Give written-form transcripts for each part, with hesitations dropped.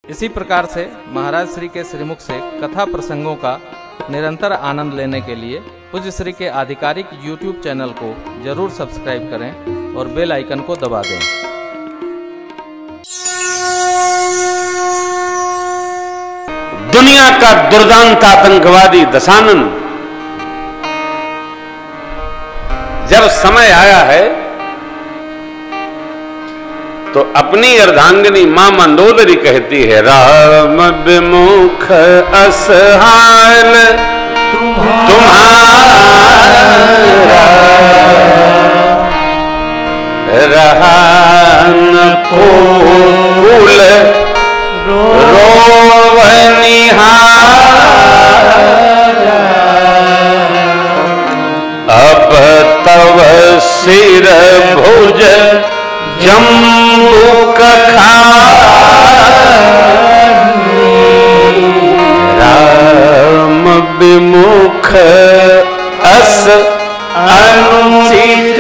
इसी प्रकार से महाराज श्री के श्रीमुख से कथा प्रसंगों का निरंतर आनंद लेने के लिए पूज्य श्री के आधिकारिक YouTube चैनल को जरूर सब्सक्राइब करें और बेल आइकन को दबा दें। दुनिया का दुर्दांत आतंकवादी दशानन जब समय आया है तो अपनी अर्धांगिनी मां मंदोदरी कहती है, राम विमुख असहाल तुम्हारा रहा न कुल अब तव सिर भुज जम्बुक राम विमुख अस अनुचित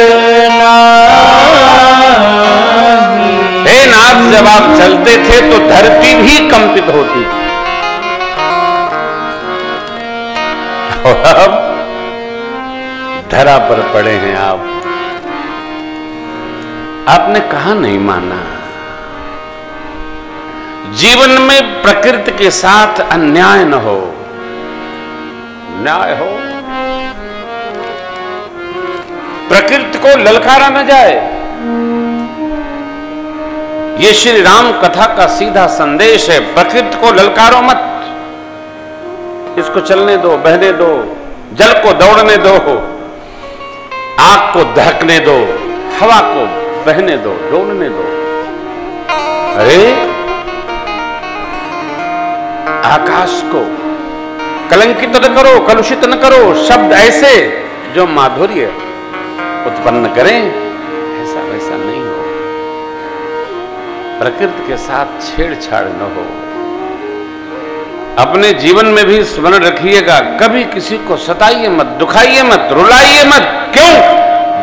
हे नाथ, जब आप चलते थे तो धरती भी कंपित होती थी और अब धरा पर पड़े हैं आप। आपने कहा नहीं माना। जीवन में प्रकृति के साथ अन्याय न हो, न्याय हो। प्रकृति को ललकारा न जाए। ये श्री राम कथा का सीधा संदेश है। प्रकृति को ललकारो मत, इसको चलने दो, बहने दो, जल को दौड़ने दो, आग को दहकने दो, हवा को बहने दो, डोलने दो। अरे आकाश को कलंकित न करो, कलुषित न करो। शब्द ऐसे जो माधुर्य उत्पन्न करें, ऐसा वैसा नहीं हो। प्रकृति के साथ छेड़छाड़ न हो। अपने जीवन में भी स्मरण रखिएगा, कभी किसी को सताइए मत, दुखाइए मत, रुलाइए मत। क्यों?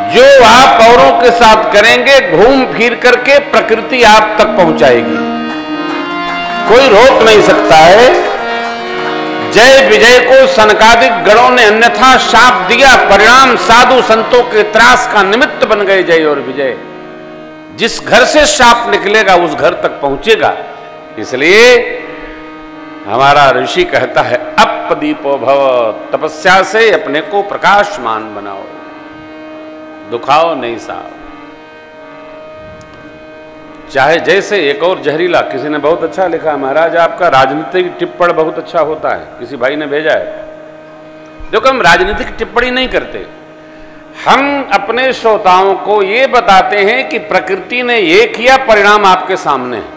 जो आप औरों के साथ करेंगे, घूम फिर करके प्रकृति आप तक पहुंचाएगी। कोई रोक नहीं सकता है। जय विजय को सनकादिक गणों ने अन्यथा शाप दिया, परिणाम साधु संतों के त्रास का निमित्त बन गए जय और विजय। जिस घर से शाप निकलेगा उस घर तक पहुंचेगा। इसलिए हमारा ऋषि कहता है, अपदीपो भव, तपस्या से अपने को प्रकाशमान बनाओ, दुखाओ नहीं साहब। चाहे जैसे एक और जहरीला, किसी ने बहुत अच्छा लिखा, महाराज आपका राजनीतिक टिप्पण बहुत अच्छा होता है, किसी भाई ने भेजा है। देखो, हम राजनीतिक टिप्पणी नहीं करते, हम अपने श्रोताओं को ये बताते हैं कि प्रकृति ने ये किया, परिणाम आपके सामने है।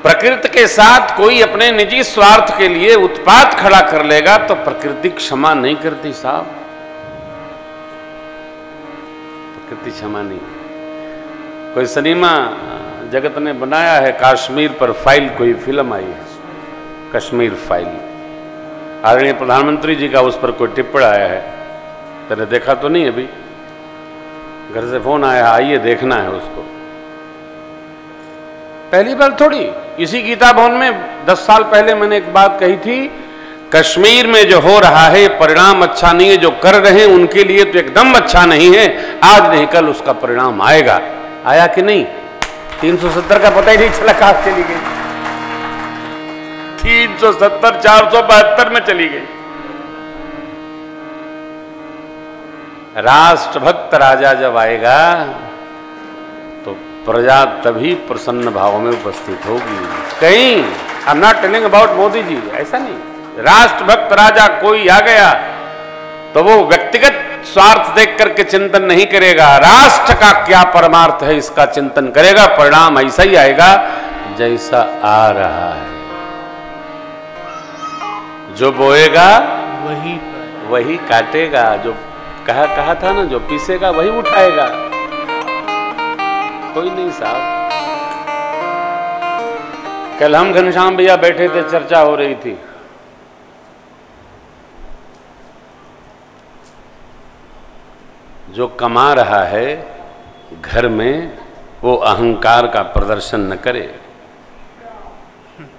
प्रकृति के साथ कोई अपने निजी स्वार्थ के लिए उत्पात खड़ा कर लेगा तो प्रकृति क्षमा नहीं करती साहब। प्रकृति क्षमा नहीं। कोई सिनेमा जगत ने बनाया है, कश्मीर पर फाइल, कोई फिल्म आई है कश्मीर फाइल। आदरणीय प्रधानमंत्री जी का उस पर कोई टिप्पण आया है, तेने देखा तो नहीं? अभी घर से फोन आया, आइए देखना है उसको। पहली बार थोड़ी, इसी गीता भवन में 10 साल पहले मैंने एक बात कही थी, कश्मीर में जो हो रहा है परिणाम अच्छा नहीं है, जो कर रहे हैं उनके लिए तो एकदम अच्छा नहीं है। आज नहीं कल उसका परिणाम आएगा। आया कि नहीं? 370 का पता ही नहीं चला कहां चली गई। 370 472 में चली गई। राष्ट्रभक्त राजा जब आएगा तो प्रजा तभी प्रसन्न भाव में उपस्थित होगी। कहीं I am not telling about Modi ji, ऐसा नहीं। राष्ट्रभक्त राजा कोई आ गया तो वो व्यक्तिगत स्वार्थ देख करके चिंतन नहीं करेगा, राष्ट्र का क्या परमार्थ है इसका चिंतन करेगा। परिणाम ऐसा ही आएगा जैसा आ रहा है। जो बोएगा वही काटेगा, जो कहा था ना, जो पीसेगा वही उठाएगा। कोई नहीं साहब। कल हम घनश्याम भैया बैठे थे, चर्चा हो रही थी। जो कमा रहा है घर में वो अहंकार का प्रदर्शन न करे,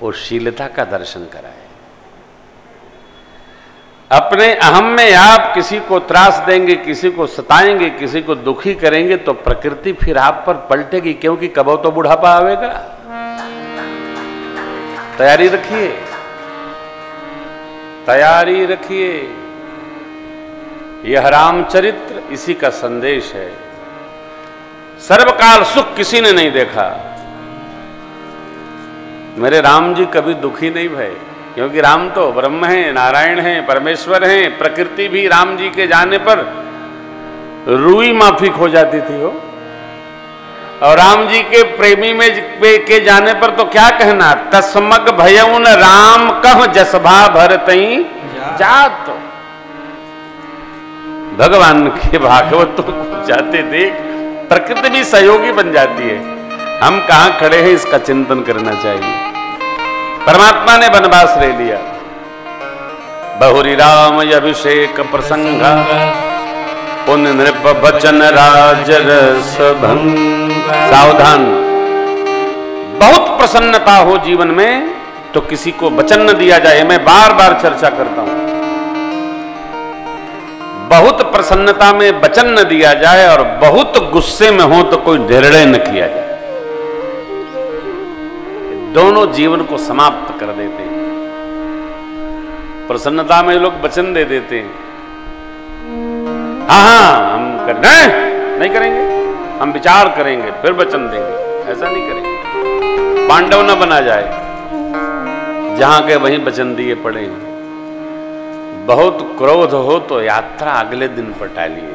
वो शीलता का दर्शन कराए। अपने अहम में आप किसी को त्रास देंगे, किसी को सताएंगे, किसी को दुखी करेंगे तो प्रकृति फिर आप पर पलटेगी, क्योंकि कब तो बुढ़ापा आवेगा। तैयारी रखिए, तैयारी रखिए। यह रामचरित्र इसी का संदेश है। सर्वकाल सुख किसी ने नहीं देखा। मेरे राम जी कभी दुखी नहीं भये, क्योंकि राम तो ब्रह्म हैं, नारायण हैं, परमेश्वर हैं। प्रकृति भी राम जी के जाने पर रुई माफिक हो जाती थी हो, और राम जी के प्रेमी में के जाने पर तो क्या कहना, तस्मग भयउन राम कह जसभा भरतई जात। भगवान के भागवतों को जाते देख प्रकृति भी सहयोगी बन जाती है। हम कहां खड़े हैं इसका चिंतन करना चाहिए। परमात्मा ने वनवास ले लिया, बहुरी राम अभिषेक प्रसंग, पुण्य नृप बचन राज रस भंग। सावधान, बहुत प्रसन्नता हो जीवन में तो किसी को वचन न दिया जाए। मैं बार बार चर्चा करता हूं, बहुत प्रसन्नता में वचन न दिया जाए और बहुत गुस्से में हो तो कोई निर्णय न किया जाए। दोनों जीवन को समाप्त कर देते हैं। प्रसन्नता में लोग वचन दे देते हैं, हाँ हम करना नहीं करेंगे, हम विचार करेंगे फिर वचन देंगे। ऐसा नहीं करेंगे, पांडव न बना जाए, जहां के वहीं वचन दिए पड़े हैं। बहुत क्रोध हो तो यात्रा अगले दिन पर टालिए।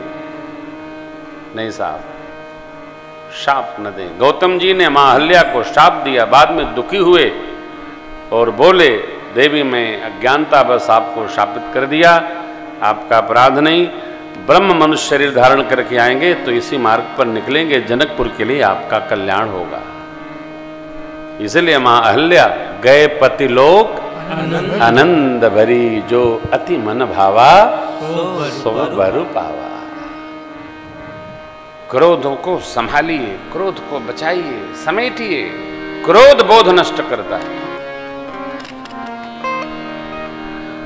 नहीं साहब, शाप न दें। गौतम जी ने मां अहल्या को शाप दिया, बाद में दुखी हुए और बोले, देवी मैं अज्ञानता बस आपको शापित कर दिया, आपका अपराध नहीं। ब्रह्म मनुष्य शरीर धारण करके आएंगे तो इसी मार्ग पर निकलेंगे, जनकपुर के लिए आपका कल्याण होगा। इसलिए मां अहल्या गए पति लोक आनंद भरी, जो अति मन भावा सो बरु पावा। क्रोधों को संभालिए, क्रोध को बचाइए, समेटिए। क्रोध बोध नष्ट करता है।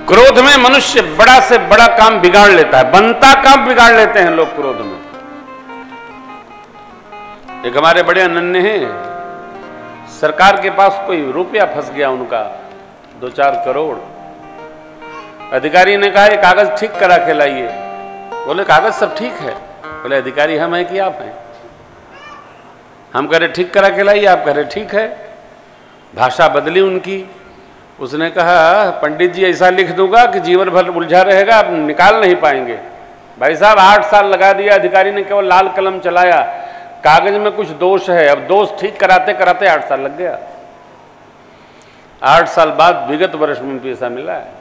क्रोध में मनुष्य बड़ा से बड़ा काम बिगाड़ लेता है, बनता काम बिगाड़ लेते हैं लोग क्रोध में। एक हमारे बड़े अनन्य हैं, सरकार के पास कोई रुपया फंस गया उनका 2-4 करोड़। अधिकारी ने कहा ये कागज ठीक करा के लाइए। बोले कागज सब ठीक है। बोले अधिकारी हम हैं कि आप हैं? हम कह रहे ठीक करा के लाइए, आप कह रहे ठीक है। भाषा बदली उनकी। उसने कहा पंडित जी ऐसा लिख दूंगा कि जीवन भर उलझा रहेगा, आप निकाल नहीं पाएंगे। भाई साहब 8 साल लगा दिया, अधिकारी ने केवल लाल कलम चलाया, कागज में कुछ दोष है। अब दोष ठीक कराते कराते 8 साल लग गया। 8 साल बाद विगत वर्ष में पैसा मिला है।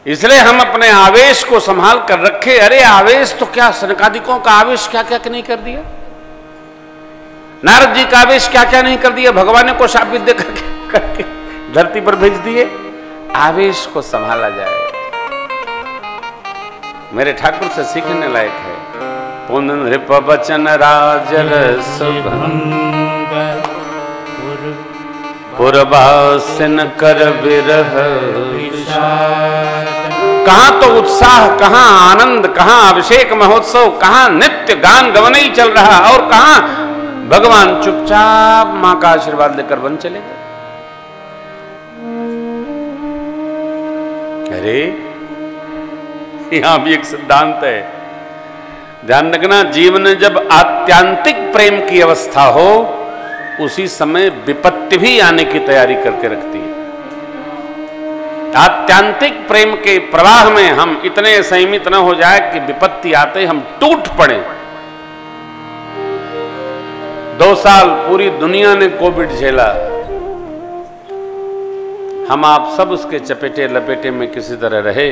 इसलिए हम अपने आवेश को संभाल कर रखे। अरे आवेश तो क्या, सनकादिकों का आवेश क्या क्या नहीं कर दिया, नारद जी का आवेश क्या क्या नहीं कर दिया, भगवान को शापित दे करके धरती पर भेज दिए। आवेश को संभाला जाए, मेरे ठाकुर से सीखने लायक है। पुन नृप बचन राज रस भंग, पुरवासिन कर विरह विषाद। कहां तो उत्साह, कहां आनंद, कहां अभिषेक महोत्सव, कहां नित्य गान गवनई चल रहा, और कहां भगवान चुपचाप मां का आशीर्वाद लेकर वन चले गए। अरे यहां भी एक सिद्धांत है, ध्यान रखना। जीवन में जब आत्यांतिक प्रेम की अवस्था हो, उसी समय विपत्ति भी आने की तैयारी करके रखती है। आत्यांतिक प्रेम के प्रवाह में हम इतने संयमित न हो जाए कि विपत्ति आते हम टूट पड़े। 2 साल पूरी दुनिया ने कोविड झेला, हम आप सब उसके चपेटे लपेटे में किसी तरह रहे,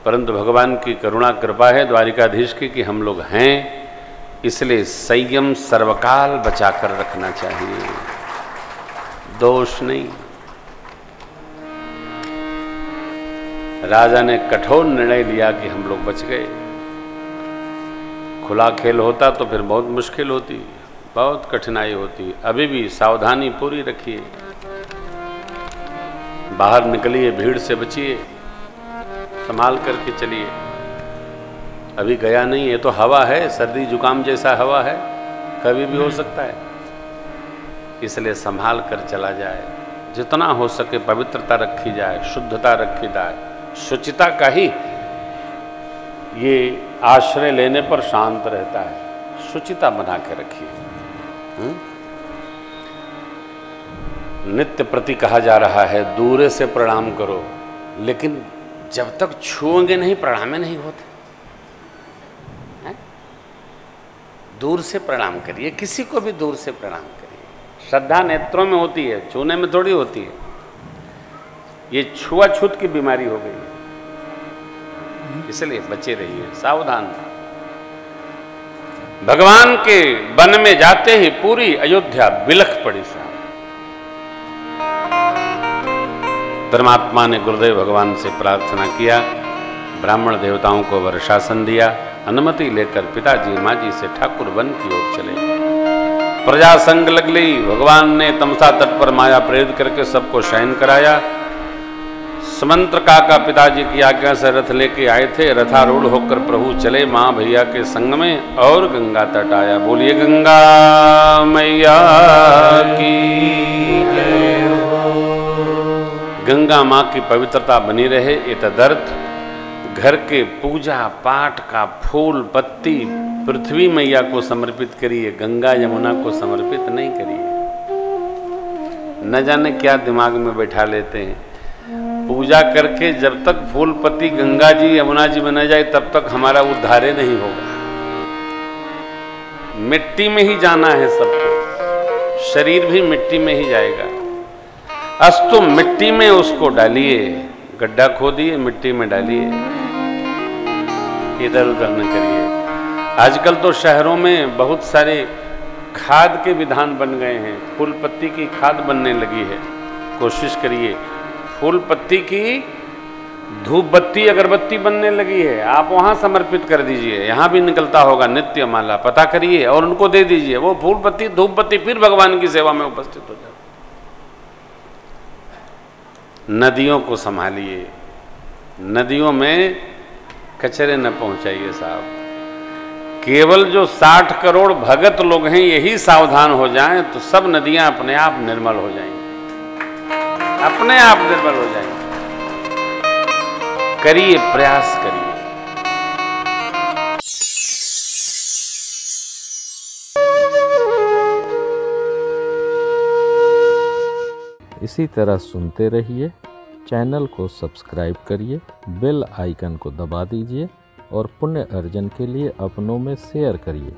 परंतु भगवान की करुणा कृपा है द्वारिकाधीश की कि हम लोग हैं। इसलिए संयम सर्वकाल बचा कर रखना चाहिए, दोष नहीं। राजा ने कठोर निर्णय लिया कि हम लोग बच गए। खुला खेल होता तो फिर बहुत मुश्किल होती। बहुत कठिनाई होती है। अभी भी सावधानी पूरी रखिए, बाहर निकलिए, भीड़ से बचिए, संभाल करके चलिए। अभी गया नहीं, ये तो हवा है, सर्दी जुकाम जैसा हवा है, कभी भी हो सकता है, इसलिए संभाल कर चला जाए। जितना हो सके पवित्रता रखी जाए, शुद्धता रखी जाए, शुचिता का ही ये आश्रय लेने पर शांत रहता है। शुचिता बना के रखिए। नित्य प्रति कहा जा रहा है दूर से प्रणाम करो, लेकिन जब तक छुओगे नहीं प्रणाम नहीं होते हैं? दूर से प्रणाम करिए, किसी को भी दूर से प्रणाम करिए। श्रद्धा नेत्रों में होती है, छूने में थोड़ी होती है। ये छुआछूत की बीमारी हो गई है, इसलिए बचे रहिए, सावधान। भगवान के वन में जाते ही पूरी अयोध्या बिलख पड़ी साहब। परमात्मा ने गुरुदेव भगवान से प्रार्थना किया, ब्राह्मण देवताओं को वर्षासन दिया, अनुमति लेकर पिताजी माँ जी से ठाकुर वन की ओर चले। प्रजा संग लग ली। भगवान ने तमसा तट पर माया प्रेरित करके सबको शयन कराया। सुमंत्र काका पिताजी की आज्ञा से रथ लेके आए थे। रथारूढ़ होकर प्रभु चले माँ भैया के संग में और गंगा तट आया। बोलिए गंगा मैया की जय हो। गंगा माँ की पवित्रता बनी रहे, ये तदर्थ घर के पूजा पाठ का फूल पत्ती पृथ्वी मैया को समर्पित करिए, गंगा यमुना को समर्पित नहीं करिए। न जाने क्या दिमाग में बैठा लेते हैं। पूजा करके जब तक फूल पत्ती गंगा जी यमुना जी बना जाए तब तक हमारा उद्धार नहीं होगा। मिट्टी में ही जाना है सबको, शरीर भी मिट्टी में ही जाएगा। अस्तु मिट्टी में उसको डालिए, गड्ढा खोदिए, मिट्टी में डालिए, इधर उधर न करिए। आजकल तो शहरों में बहुत सारे खाद के विधान बन गए हैं, फूल पत्ती की खाद बनने लगी है। कोशिश करिए, फूल पत्ती की धूप बत्ती अगरबत्ती बनने लगी है, आप वहां समर्पित कर दीजिए। यहां भी निकलता होगा नित्य माला, पता करिए और उनको दे दीजिए। वो फूल पत्ती धूप बत्ती फिर भगवान की सेवा में उपस्थित हो जाए। नदियों को संभालिए, नदियों में कचरे न पहुंचाइए साहब। केवल जो 60 करोड़ भगत लोग हैं यही सावधान हो जाएं तो सब नदियां अपने आप निर्मल हो जाएंगी, अपने आप निर्मल हो जाएंगे। करिए, प्रयास करिए। इसी तरह सुनते रहिए, चैनल को सब्सक्राइब करिए, बेल आइकन को दबा दीजिए और पुण्य अर्जन के लिए अपनों में शेयर करिए।